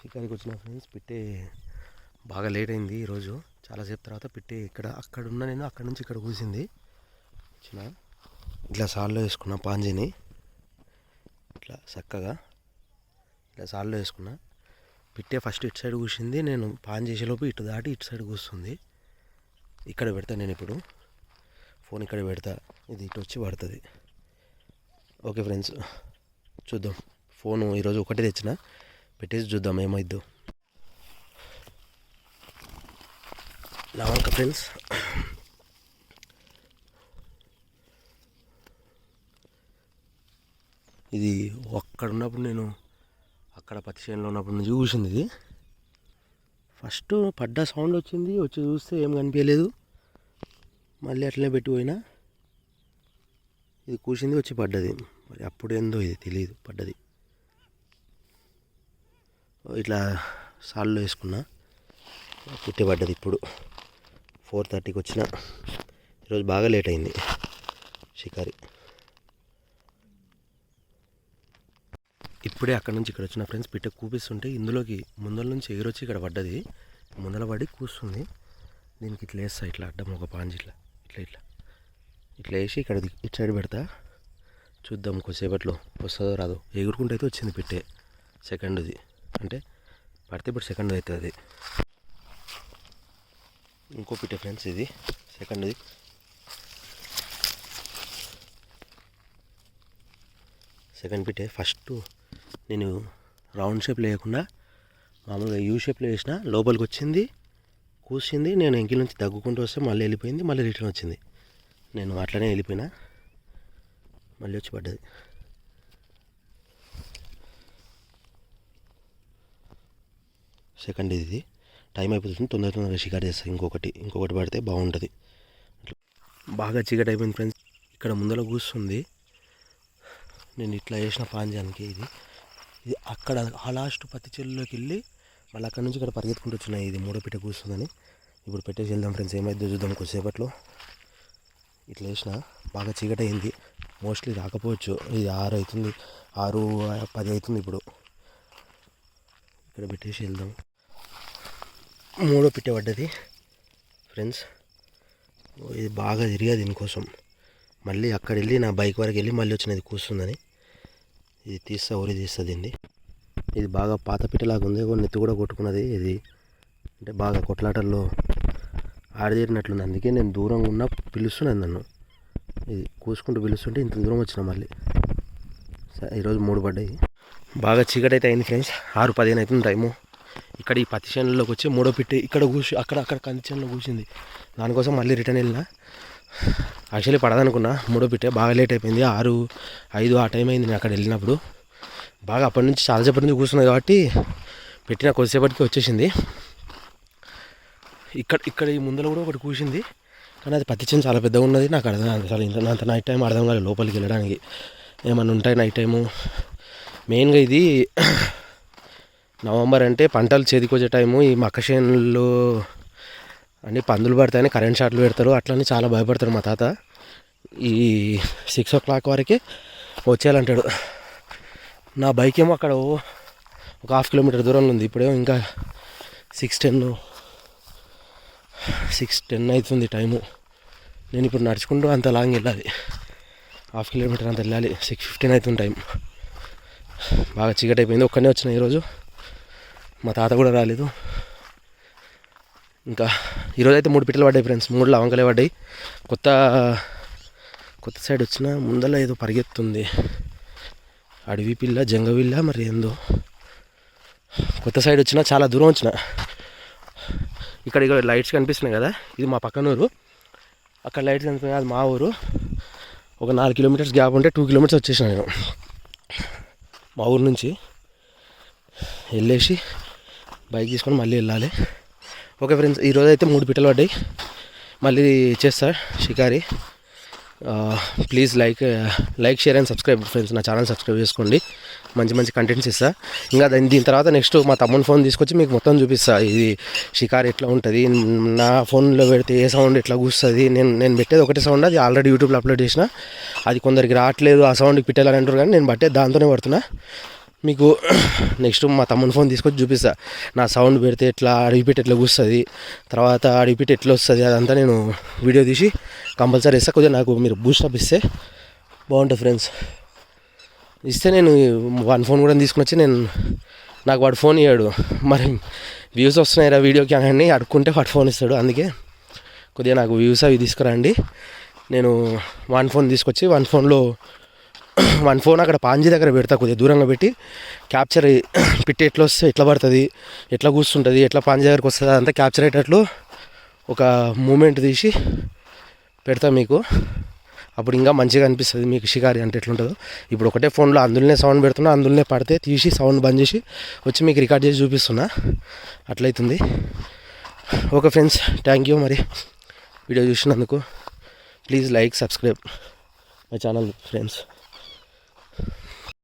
షికారికి వచ్చిన ఫ్రెండ్స్ పిట్టే బాగా లేట్ అయింది ఈరోజు. చాలాసేపు తర్వాత పిట్టే అక్కడ ఉన్న నేను అక్కడ నుంచి ఇక్కడ కూసింది. వచ్చిన ఇట్లా సాల్లో వేసుకున్నా పాంజీని, ఇట్లా చక్కగా ఇట్లా సాల్లో వేసుకున్నా. పిట్టే ఫస్ట్ ఇటు సైడ్ కూసింది, నేను పాన్ చేసేలోపు ఇటు దాటి ఇటు సైడ్ కూస్తుంది. ఇక్కడ పెడతా నేను ఇప్పుడు ఫోన్, ఇక్కడ పెడతా, ఇది ఇటు వచ్చి పడుతుంది. ఓకే ఫ్రెండ్స్, చూద్దాం. ఫోను ఈరోజు ఒకటే తెచ్చిన, పెట్టేసి చూద్దాం ఏమైద్దో. లావంక ఫ్రెండ్స్, ఇది అక్కడ ఉన్నప్పుడు నేను అక్కడ పత్తి చేనులో ఉన్నప్పుడు నుంచి కూర్చుంది. ఇది ఫస్ట్ పడ్డ సౌండ్ వచ్చింది, వచ్చి చూస్తే ఏం కనిపించలేదు. మళ్ళీ అట్లనే పెట్టిపోయినా, ఇది కూసింది, వచ్చి పడ్డది. మరి అప్పుడు ఏందో ఇది తెలియదు, పడ్డది. ఇట్లా సాల్లో వేసుకున్నా, పుట్టి పడ్డది. ఇప్పుడు 4:30కి వచ్చిన. ఈరోజు బాగా లేట్ అయింది షికారి. ఇప్పుడే అక్కడ నుంచి ఇక్కడ వచ్చిన ఫ్రెండ్స్, పిట్ట కూపిస్తుంటే ఇందులోకి ముందల నుంచి ఎగిరొచ్చి ఇక్కడ పడ్డది. ముందల పడి కూస్తుంది. దీనికి ఇట్లా వేస్తా, ఇట్లా అడ్డం ఒక పాంచి ఇట్లా ఇట్లా ఇట్లా ఇట్లా వేసి ఇక్కడ ఇటు సైడ్ పెడతా. చూద్దాం కొద్దిసేపట్లో వస్తుందో రాదో. ఎగురుకుంటూ అయితే వచ్చింది పిట్టే. సెకండ్ది అంటే పడితే ఇప్పుడు సెకండ్ అవుతుంది. అది ఇంకో పిట్టే ఫ్రెండ్స్, ఇది సెకండ్ది. సెకండ్ పిట్టే. ఫస్ట్ నేను రౌండ్ షేప్ లేకుండా మామూలుగా యూ షేప్లో వేసిన, లోపలికి వచ్చింది, కూర్చింది. నేను ఎంకిల్ నుంచి తగ్గుకుంటూ వస్తే మళ్ళీ వెళ్ళిపోయింది, మళ్ళీ రిటర్న్ వచ్చింది. నేను అట్లనే వెళ్ళిపోయినా, మళ్ళీ వచ్చి పడ్డది. సెకండ్ ఇది. టైం అయిపోతుంది, తొందరగా షికారు చేస్తాను. ఇంకొకటి పడితే బాగుంటుంది. బాగా చీకటి అయిపోయింది ఫ్రెండ్స్. ఇక్కడ ముందర కూర్చుంది. నేను ఇట్లా వేసిన పాంజానికి ఇది అక్కడ ఆ లాస్ట్ పత్తి చెల్లులోకి వెళ్ళి మళ్ళీ అక్కడ నుంచి ఇక్కడ పరిగెత్తుకుంటూ వచ్చినాయి. ఇది మూడో పిట్ట కూర్చుందని. ఇప్పుడు పెట్టేసి వెళ్దాం ఫ్రెండ్స్, ఏమైందో చూద్దాం కొద్దిసేపట్లో. ఇట్లా వేసిన, బాగా చీకటి అయింది. మోస్ట్లీ రాకపోవచ్చు. ఇది 6 అవుతుంది, 6:10 అవుతుంది ఇప్పుడు. ఇక్కడ పెట్టేసి వెళ్దాం. మూడో పిట్ట పడ్డది ఫ్రెండ్స్. ఇది బాగా తిరిగా దీనికోసం. మళ్ళీ అక్కడ వెళ్ళి నా బైక్ వరకు వెళ్ళి మళ్ళీ వచ్చినది కూర్చుందని. ఇది తీస్తా, ఊరి తీస్తుంది. ఇది బాగా పాత పిట్టలాగా ఉంది. నెత్తి కూడా కొట్టుకున్నది. ఇది అంటే బాగా కొట్లాటల్లో ఆడదేరినట్లుంది. అందుకే నేను దూరంగా ఉన్నా పిలుస్తున్నాను నన్ను. ఇది కూసుకుంటూ పిలుస్తుంటే ఇంత దూరం వచ్చిన. మళ్ళీ ఈరోజు 3 పడ్డాయి. బాగా చీకటి అయితే అయింది ఫ్రెండ్స్. 6:15 అవుతుంది టైము. ఇక్కడ ఈ పత్తి చేనులోకి వచ్చి మూడో పిట్టి ఇక్కడ అక్కడ కంది చేనులో కూర్చుంది. దానికోసం మళ్ళీ రిటర్న్ వెళ్ళిన. యాక్చువల్లీ పడదనుకున్నా, మూడో పిట్టే. బాగా లేట్ అయిపోయింది, 6:05 ఆ టైం అయింది నేను అక్కడ వెళ్ళినప్పుడు. బాగా అప్పటి నుంచి చాలాసేపటి నుంచి కూర్చున్నది కాబట్టి పెట్టిన కొద్దిసేపటికి వచ్చేసింది. ఇక్కడ ఈ ముందర కూడా ఒకటి కూర్చుంది, కానీ అది పత్తి చేను చాలా పెద్దగా ఉన్నది. నాకు అర్థం అసలు అంత నైట్ టైం అర్థం కాలేదు లోపలికి వెళ్ళడానికి. ఏమన్నా ఉంటాయి నైట్ టైము. మెయిన్గా ఇది నవంబర్ అంటే పంటలు చేతికొచ్చే టైము. ఈ మక్క చేనుల్లో అన్నీ పందులు పడతాయని కరెంట్ షాట్లు పెడతారు. అట్లని చాలా భయపడతారు మా తాత. ఈ 6 o'clock వరకే వచ్చేయాలంటాడు. నా బైక్ ఏమో అక్కడ ఒక 1/2 kilometer దూరంలో ఉంది. ఇప్పుడేమో ఇంకా 6:10 అవుతుంది టైము. నేను ఇప్పుడు నడుచుకుంటూ అంత లాంగ్ వెళ్ళాలి, 1/2 kilometer అంత వెళ్ళాలి. 6:15 అవుతుంది టైం. బాగా చీకటి అయిపోయింది. ఒక్కనే వచ్చిన ఈరోజు, మా తాత కూడా రాలేదు. ఇంకా ఈరోజు అయితే 3 పిట్టలు పడ్డాయి ఫ్రెండ్స్. 3 లవంకలే పడ్డాయి. కొత్త సైడ్ వచ్చిన ముందర ఏదో పరిగెత్తుంది, అడవి పిల్ల జంగవిల్ల మరి ఏందో. కొత్త సైడ్ వచ్చిన, చాలా దూరం వచ్చిన. ఇక్కడ లైట్స్ కనిపిస్తున్నాయి కదా, ఇది మా పక్కన ఊరు. అక్కడ లైట్స్ కనిపిస్తున్నాయి, అది మా ఊరు. ఒక 4 kilometers గ్యాప్ ఉంటే 2 kilometers వచ్చేసిన నేను మా ఊరు నుంచి. వెళ్ళేసి బైక్ తీసుకొని మళ్ళీ వెళ్ళాలి. ఓకే ఫ్రెండ్స్, ఈరోజు అయితే 3 పిట్టలు పడ్డాయి. మళ్ళీ చేస్తా shikari. Please like, share and subscribe friends. నా ఛానల్ సబ్స్క్రైబ్ చేసుకోండి. మంచి కంటెంట్స్ ఇస్తా. ఇంకా దీని తర్వాత నెక్స్ట్ మా తమ్ముని ఫోన్ తీసుకొచ్చి మీకు మొత్తం చూపిస్తా. ఇది షికారి ఎట్లా ఉంటుంది, నా ఫోన్లో పెడితే ఏ సౌండ్ ఎట్లా కూస్తుంది. నేను పెట్టేది ఒకటే సౌండ్, అది ఆల్రెడీ యూట్యూబ్లో అప్లోడ్ చేసిన. అది కొందరికి రావట్లేదు, ఆ సౌండ్కి పిట్టలని అంటారు, కానీ నేను పట్టేది దాంతోనే పడుతున్నా. మీకు నెక్స్ట్ మా తమ్ముని ఫోన్ తీసుకొచ్చి చూపిస్తా నా సౌండ్ పెడితే ఎట్లా రిపీట్ ఎట్లా కూస్తుంది, తర్వాత రిపీట్ ఎట్లా వస్తుంది, అదంతా నేను వీడియో తీసి కంపల్సరీ ఇస్తా. కొద్దిగా నాకు మీరు బూస్టప్ ఇస్తే బాగుంటుంది ఫ్రెండ్స్. ఇస్తే నేను వన్ ఫోన్ కూడా తీసుకుని వచ్చి నాకు వాడు ఫోన్ ఇవ్వడు, మరి వ్యూస్ వస్తున్నాయి వీడియోకి అని అడుక్కుంటే వాడు ఫోన్ ఇస్తాడు. అందుకే కొద్దిగా నాకు వ్యూస్ అవి తీసుకురండి. నేను వన్ ఫోన్ తీసుకొచ్చి వన్ ఫోన్ అక్కడ పాంజీ దగ్గర పెడతా, కొద్దిగా దూరంగా పెట్టి క్యాప్చర్ పిట్టి ఎట్లా వస్తే ఎట్లా పడుతుంది, ఎట్లా కూర్చుంటుంది, ఎట్లా పాంజీ దగ్గరకు వస్తుంది, అదంతా క్యాప్చర్ అయ్యేటట్లు ఒక మూమెంట్ తీసి పెడతా మీకు. అప్పుడు ఇంకా మంచిగా అనిపిస్తుంది మీకు షికారి అంటే ఎట్లుంటుందో. ఇప్పుడు ఒకటే ఫోన్లో అందులోనే సౌండ్ పెడుతున్నా, అందులోనే పడితే తీసి సౌండ్ బంద్ చేసి వచ్చి మీకు రికార్డ్ చేసి చూపిస్తున్నా, అట్లయితుంది. Okay friends, thank you. మరి వీడియో చూసినందుకు please like, subscribe my channel friends.